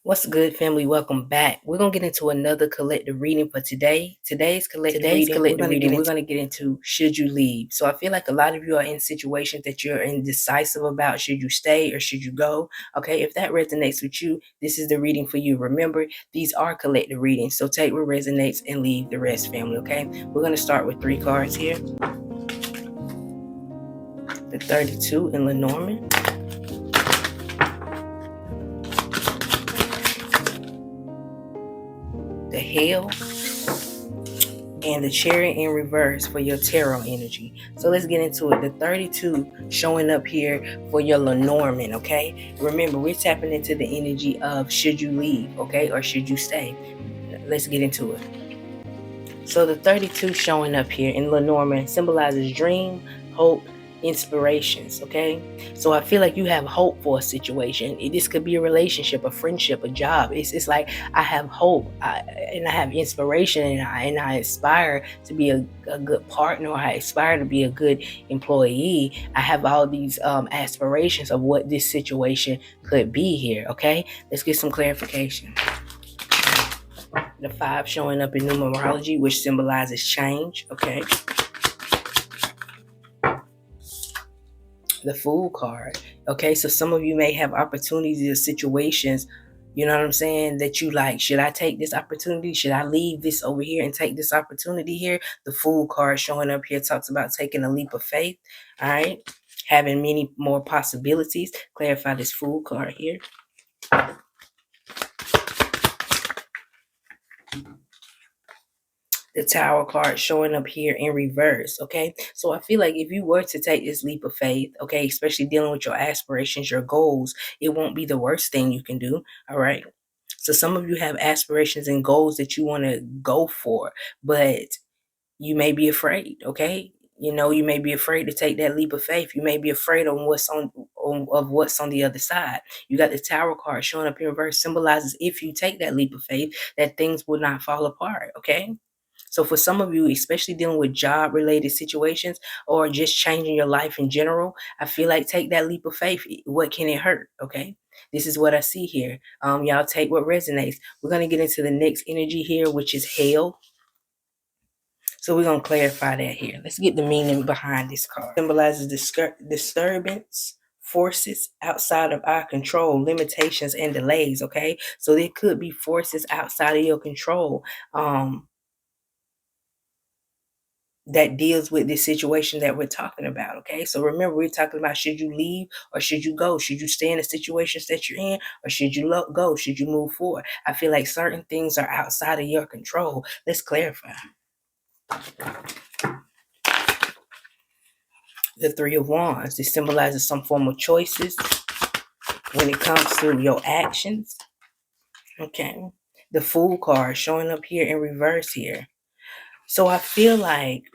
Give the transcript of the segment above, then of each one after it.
What's good, family? Welcome back. We're gonna get into another collective reading for today. Today's collective reading, we're gonna get into should you leave. So I feel like a lot of you are in situations that you're indecisive about. Should you stay or should you go? Okay, if that resonates with you, this is the reading for you. Remember, these are collective readings, so take what resonates and leave the rest, family. Okay, we're gonna start with 3 cards here. The 32 in Lenormand. The Hell, and the Chariot in reverse for your tarot energy. So let's get into it. The 32 showing up here for your Lenormand, okay? Remember, we're tapping into the energy of should you leave, okay, or should you stay? Let's get into it. So the 32 showing up here in Lenormand symbolizes dream, hope, inspirations, okay? So I feel like you have hope for a situation. This could be a relationship, a friendship, a job. It's like I have hope and I have inspiration, and I aspire to be a good partner, or I aspire to be a good employee. I have all these aspirations of what this situation could be here, okay? Let's get some clarification. The 5 showing up in numerology, which symbolizes change, okay? The Fool card, okay? So some of you may have opportunities or situations, you know what I'm saying, that you like, should I take this opportunity? Should I leave this over here and take this opportunity here? The Fool card showing up here talks about taking a leap of faith, all right? Having many more possibilities. Clarify this Fool card here. The Tower card showing up here in reverse, okay? So I feel like if you were to take this leap of faith, okay, especially dealing with your aspirations, your goals, it won't be the worst thing you can do, all right? So some of you have aspirations and goals that you want to go for, but you may be afraid, okay? You know, you may be afraid to take that leap of faith. You may be afraid of what's on the other side. You got the Tower card showing up in reverse, symbolizes if you take that leap of faith, that things will not fall apart, okay? So for some of you, especially dealing with job related situations or just changing your life in general, I feel like take that leap of faith. What can it hurt? Okay. This is what I see here. Y'all take what resonates. We're going to get into the next energy here, which is Hell. So we're going to clarify that here. Let's get the meaning behind this card. It symbolizes disturbance, forces outside of our control, limitations and delays, okay? So there could be forces outside of your control. That deals with this situation that we're talking about, okay? So remember, we're talking about should you leave or should you go? Should you stay in the situations that you're in, or should you go? Should you move forward? I feel like certain things are outside of your control. Let's clarify. The 3 of Wands, this symbolizes some form of choices when it comes to your actions, okay? The Fool card showing up here in reverse here. So I feel like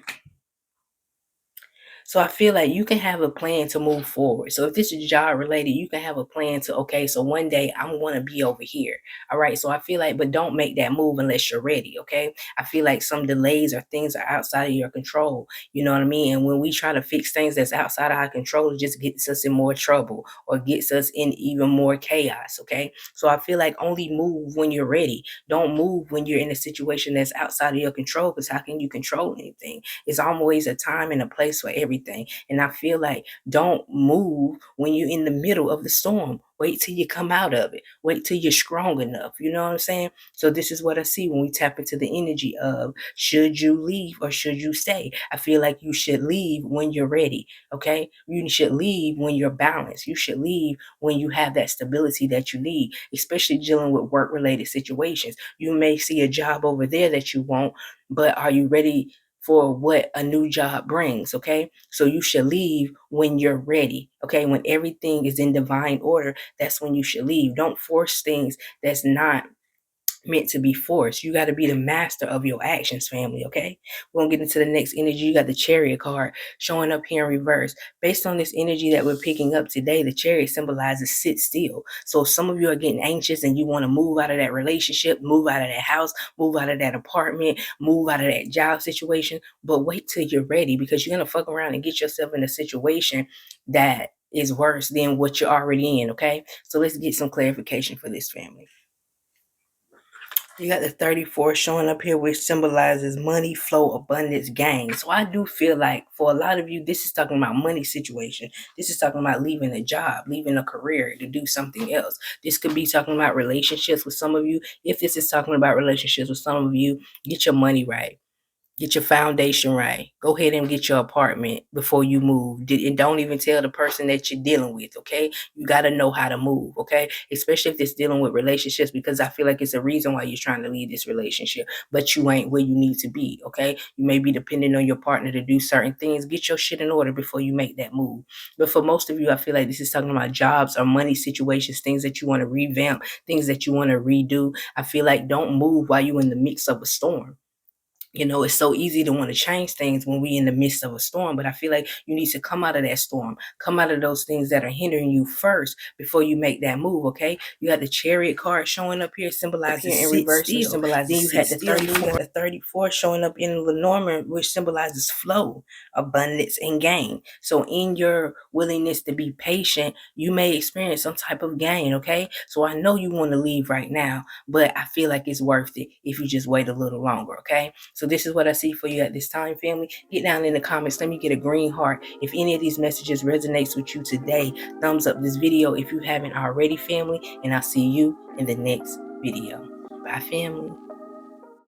you can have a plan to move forward. So if this is job related, you can have a plan to, okay, so one day I'm going to be over here. All right. So I feel like, but don't make that move unless you're ready. Okay. I feel like some delays or things are outside of your control. You know what I mean? And when we try to fix things that's outside of our control, it just gets us in more trouble or gets us in even more chaos. Okay. So I feel like only move when you're ready. Don't move when you're in a situation that's outside of your control, because how can you control anything? It's always a time and a place for everything. And I feel like don't move when you're in the middle of the storm. Wait till you come out of it. Wait till you're strong enough. You know what I'm saying? So this is what I see when we tap into the energy of should you leave or should you stay? I feel like you should leave when you're ready. Okay. You should leave when you're balanced. You should leave when you have that stability that you need, especially dealing with work related situations. You may see a job over there that you want, but are you ready for what a new job brings? Okay. So you should leave when you're ready. Okay. When everything is in divine order, that's when you should leave. Don't force things that's not meant to be forced. You got to be the master of your actions, family. Okay. We're going to get into the next energy. You got the Chariot card showing up here in reverse. Based on this energy that we're picking up today, the Chariot symbolizes sit still. So some of you are getting anxious and you want to move out of that relationship, move out of that house, move out of that apartment, move out of that job situation. But wait till you're ready, because you're going to fuck around and get yourself in a situation that is worse than what you're already in. Okay. So let's get some clarification for this, family. You got the 34 showing up here, which symbolizes money, flow, abundance, gain. So I do feel like for a lot of you, this is talking about money situation. This is talking about leaving a job, leaving a career to do something else. This could be talking about relationships with some of you. If this is talking about relationships with some of you, get your money right. Get your foundation right. Go ahead and get your apartment before you move. And don't even tell the person that you're dealing with, okay? You got to know how to move, okay? Especially if it's dealing with relationships, because I feel like it's a reason why you're trying to leave this relationship, but you ain't where you need to be, okay? You may be depending on your partner to do certain things. Get your shit in order before you make that move. But for most of you, I feel like this is talking about jobs or money situations, things that you want to revamp, things that you want to redo. I feel like don't move while you're in the mix of a storm. You know, it's so easy to want to change things when we're in the midst of a storm, but I feel like you need to come out of that storm, come out of those things that are hindering you first before you make that move, okay? You got the Chariot card showing up here, symbolizing in reverse, which symbolizes then you had the 34 showing up in Lenormand, which symbolizes flow, abundance, and gain. So in your willingness to be patient, you may experience some type of gain, okay? So I know you want to leave right now, but I feel like it's worth it if you just wait a little longer, okay? So this is what I see for you at this time, family. Get down in the comments. Let me get a green heart. If any of these messages resonates with you today, thumbs up this video if you haven't already, family. And I'll see you in the next video. Bye, family.